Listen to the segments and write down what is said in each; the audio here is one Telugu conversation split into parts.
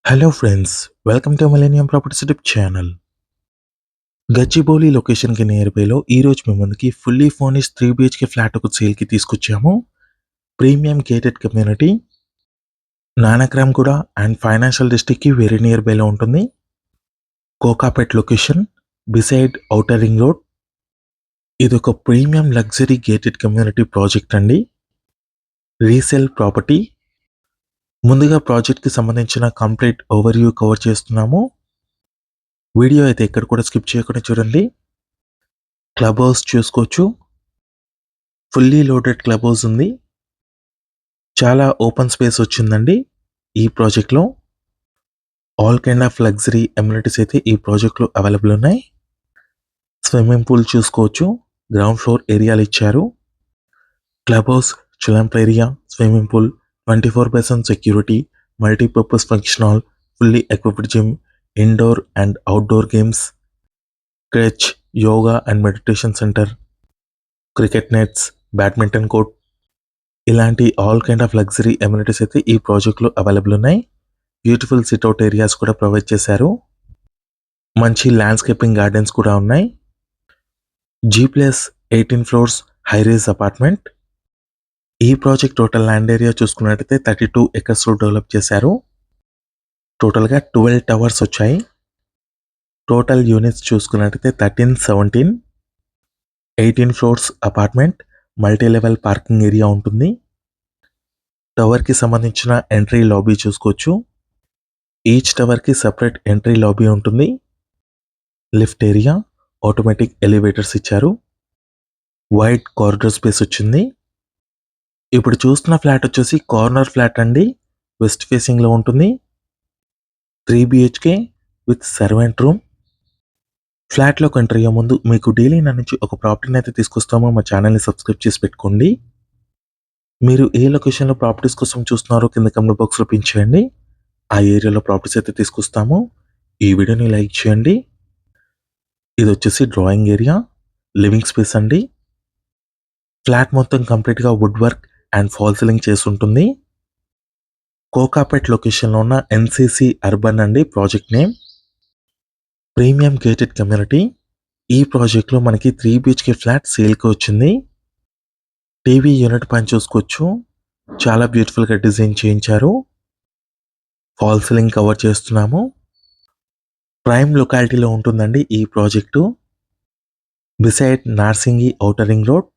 Hello friends, welcome to millennium properties YouTube channel. Gachibowli లొకేషన్కి నియర్ బైలో ఈరోజు మీ ముందుకి ఫుల్లీ ఫర్నిష్డ్ 3 BHK ఫ్లాట్ ఒక సేల్కి తీసుకొచ్చాము. Premium gated community, Nanakramguda and financial డిస్ట్రిక్ట్కి వెరీ నియర్ బైలో ఉంటుంది. Kokapet location beside outer ring road. ఇది ఒక premium luxury gated community project అండి. Resale property. ముందుగా ప్రాజెక్ట్కి సంబంధించిన కంప్లీట్ ఓవర్వ్యూ కవర్ చేస్తున్నాము. వీడియో అయితే ఎక్కడ కూడా స్కిప్ చేయకుండా చూడండి. క్లబ్ హౌస్ చూసుకోవచ్చు. ఫుల్లీ లోడెడ్ క్లబ్ హౌస్ ఉంది. చాలా ఓపెన్ స్పేస్ వచ్చిందండి ఈ ప్రాజెక్ట్లో. All kind of luxury amenities అయితే ఈ ప్రాజెక్ట్లో అవైలబుల్ ఉన్నాయి. స్విమ్మింగ్ పూల్ చూసుకోవచ్చు. గ్రౌండ్ ఫ్లోర్ ఏరియాలు ఇచ్చారు. Club house, children area, swimming pool, 24/7 security, multipurpose function hall, fully equipped gym, indoor and outdoor games, creche, yoga and meditation centre, cricket nets, badminton court, ఇలాంటి all kind of luxury amenities అయితే ఈ ప్రాజెక్ట్లో అవైలబుల్ ఉన్నాయి. బ్యూటిఫుల్ సిట్అవుట్ ఏరియాస్ కూడా ప్రొవైడ్ చేశారు. మంచి ల్యాండ్స్కేపింగ్ గార్డెన్స్ కూడా ఉన్నాయి. G+18 floors high rise apartment. ఈ ప్రాజెక్ట్ టోటల్ ల్యాండ్ ఏరియా చూసుకున్నట్టయితే 32 acres డెవలప్ చేశారు. టోటల్గా 12 టవర్స్ వచ్చాయి. టోటల్ యూనిట్స్ చూసుకున్నట్టయితే 1317. 18 floors apartment, multi level parking area ఉంటుంది. టవర్కి సంబంధించిన ఎంట్రీ లాబీ చూసుకోవచ్చు. ఈచ్ టవర్కి సపరేట్ ఎంట్రీ లాబీ ఉంటుంది. లిఫ్ట్ ఏరియా, ఆటోమేటిక్ ఎలివేటర్స్ ఇచ్చారు. వైడ్ కారిడార్ స్పేస్ వచ్చింది. ఇప్పుడు చూస్తున్న ఫ్లాట్ వచ్చేసి కార్నర్ ఫ్లాట్ అండి. వెస్ట్ ఫేసింగ్లో ఉంటుంది. 3 BHK విత్ సర్వెంట్ రూమ్. ఫ్లాట్లో ఎంటర్ అయ్యే ముందు మీకు డైలీ నా నుంచి ఒక ప్రాపర్టీని అయితే తీసుకొస్తామో మా ఛానల్ని సబ్స్క్రైబ్ చేసి పెట్టుకోండి. మీరు ఏ లొకేషన్లో ప్రాపర్టీస్ కోసం చూస్తున్నారో కింద కమెంట్ బాక్స్లో పిన్ చేయండి. ఆ ఏరియాలో ప్రాపర్టీస్ అయితే తీసుకొస్తాము. ఈ వీడియోని లైక్ చేయండి. ఇది వచ్చేసి డ్రాయింగ్ ఏరియా, లివింగ్ స్పేస్ అండి. ఫ్లాట్ మొత్తం కంప్లీట్గా wood work and fall ceiling చేసి ఉంటుంది. కోకాపేట్ లొకేషన్లో ఉన్న NCC అర్బన్ అండి project name. Premium gated community. ఈ ప్రాజెక్ట్లో మనకి 3 BHK ఫ్లాట్ సేల్కి వచ్చింది. టీవీ యూనిట్ పైన చూసుకోవచ్చు. చాలా బ్యూటిఫుల్గా డిజైన్ చేయించారు. ఫాల్ సీలింగ్ కవర్ చేస్తున్నాము. ప్రైమ్ లొకాలిటీలో ఉంటుందండి ఈ project. Beside Narsingi outer ring road.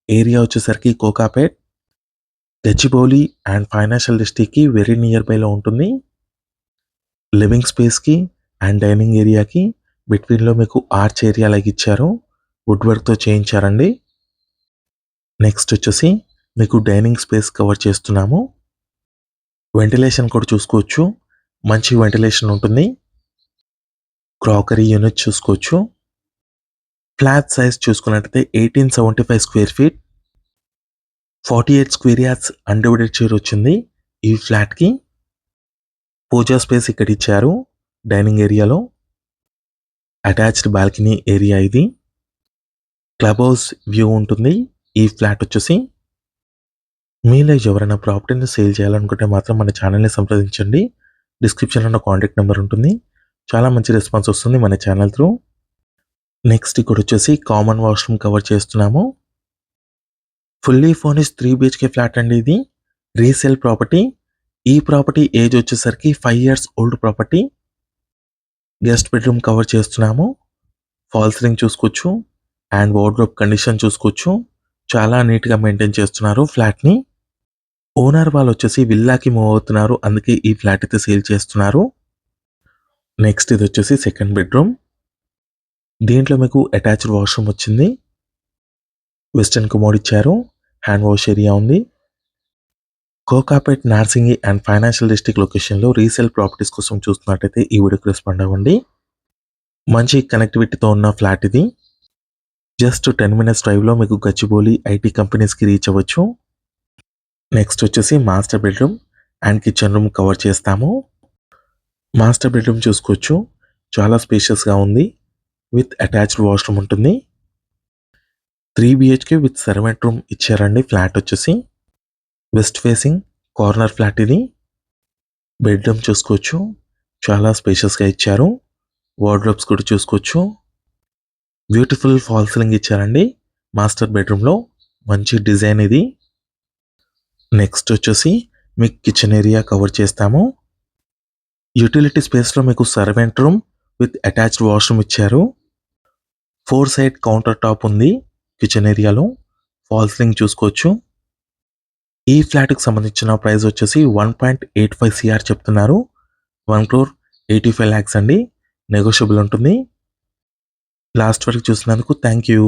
Area వచ్చేసరికి కోకాపేట్, గచ్చిబౌలి అండ్ ఫైనాన్షియల్ డిస్ట్రిక్ట్కి వెరీ నియర్ బైలో ఉంటుంది. లివింగ్ స్పేస్కి అండ్ డైనింగ్ ఏరియాకి బిట్వీన్లో మీకు ఆర్చ్ ఏరియా లాగా ఇచ్చారు. వుడ్ వర్క్తో చేయించారండి. నెక్స్ట్ వచ్చేసి మీకు డైనింగ్ స్పేస్ కవర్ చేస్తున్నాము. వెంటిలేషన్ కూడా చూసుకోవచ్చు. మంచి వెంటిలేషన్ ఉంటుంది. క్రాకరీ యూనిట్ చూసుకోవచ్చు. ఫ్లాట్ సైజ్ చూసుకున్నట్టయితే 1875 square feet, 48 square yards undivided share వచ్చింది ఈ ఫ్లాట్కి. పూజా స్పేస్ ఇక్కడ ఇచ్చారు. డైనింగ్ ఏరియాలో అటాచ్డ్ బాల్కనీ ఏరియా ఇది. క్లబ్ హౌస్ వ్యూ ఉంటుంది ఈ ఫ్లాట్ వచ్చేసి. మీలో ఎవరైనా ప్రాపర్టీని సేల్ చేయాలనుకుంటే మాత్రం మన ఛానల్ని సంప్రదించండి. డిస్క్రిప్షన్లో కాంటాక్ట్ నెంబర్ ఉంటుంది. చాలా మంచి రెస్పాన్స్ వస్తుంది మన ఛానల్ త్రూ. నెక్స్ట్ ఇక్కడ వచ్చేసి కామన్ వాష్రూమ్ కవర్ చేస్తున్నాము. ఫుల్లీ ఫర్నిష్డ్ 3 BHK ఫ్లాట్ అండి ఇది. Resale property. ఈ ప్రాపర్టీ ఏజ్ వచ్చేసరికి 5 years old property. Guest bedroom cover చేస్తున్నాము. ఫాల్ సీలింగ్ చూసుకోవచ్చు అండ్ వార్డ్రోబ్ కండిషన్ చూసుకోవచ్చు. చాలా నీట్గా మెయింటైన్ చేస్తున్నారు ఫ్లాట్ని. ఓనర్ వాళ్ళు వచ్చేసి విల్లాకి మూవ్ అవుతున్నారు, అందుకే ఈ ఫ్లాట్ అయితే సేల్ చేస్తున్నారు. నెక్స్ట్ ఇది వచ్చేసి సెకండ్ బెడ్రూమ్. దీంట్లో మీకు అటాచ్డ్ వాష్రూమ్ వచ్చింది. వెస్టర్న్ కమోడ్ ఇచ్చారు. హ్యాండ్ వాష్ ఏరియా ఉంది. Kokapet, Narsingi and financial district లొకేషన్లో రీసేల్ ప్రాపర్టీస్ కోసం చూస్తున్నట్టయితే ఈ వీడియోకి రెస్పాండ్ అవ్వండి. మంచి కనెక్టివిటీతో ఉన్న ఫ్లాట్ ఇది. జస్ట్ 10 minutes డ్రైవ్లో మీకు గచ్చిబౌలి IT కంపెనీస్కి రీచ్ అవ్వచ్చు. నెక్స్ట్ వచ్చేసి master bedroom and kitchen room cover చేస్తాము. మాస్టర్ బెడ్రూమ్ చూసుకోవచ్చు. చాలా స్పేషియస్గా ఉంది. విత్ అటాచ్డ్ వాష్రూమ్ ఉంటుంది. 3 BHK విత్ సర్వెంట్ రూమ్ ఇచ్చారండి ఫ్లాట్ వచ్చేసి. వెస్ట్ ఫేసింగ్ కార్నర్ ఫ్లాట్ ఇది. బెడ్రూమ్ చూసుకోవచ్చు. చాలా స్పేషియస్‌గా ఇచ్చారు. వార్డ్‌రోబ్స్ కూడా చూసుకోవచ్చు. బ్యూటిఫుల్ ఫాల్ సీలింగ్ ఇచ్చారండి మాస్టర్ బెడ్‌రూమ్‌లో. మంచి డిజైన్ ఇది. నెక్స్ట్ వచ్చేసి మీకు కిచెన్ ఏరియా కవర్ చేస్తాము. యుటిలిటీ స్పేస్‌లో మీకు servant room with attached washroom ఇచ్చారు. 4 సైడ్ కౌంటర్ టాప్ ఉంది కిచెన్ ఏరియాలో. ఫాల్ సీలింగ్ చూసుకోవచ్చు. ఈ ఫ్లాట్‌కి సంబంధించిన ప్రైస్ వచ్చేసి 1.85 సీఆర్ చెప్తున్నారు. 1,85,00,000 అండి. నెగోషియబుల్ ఉంటుంది. లాస్ట్ వరకు చూసినందుకు థ్యాంక్ యూ.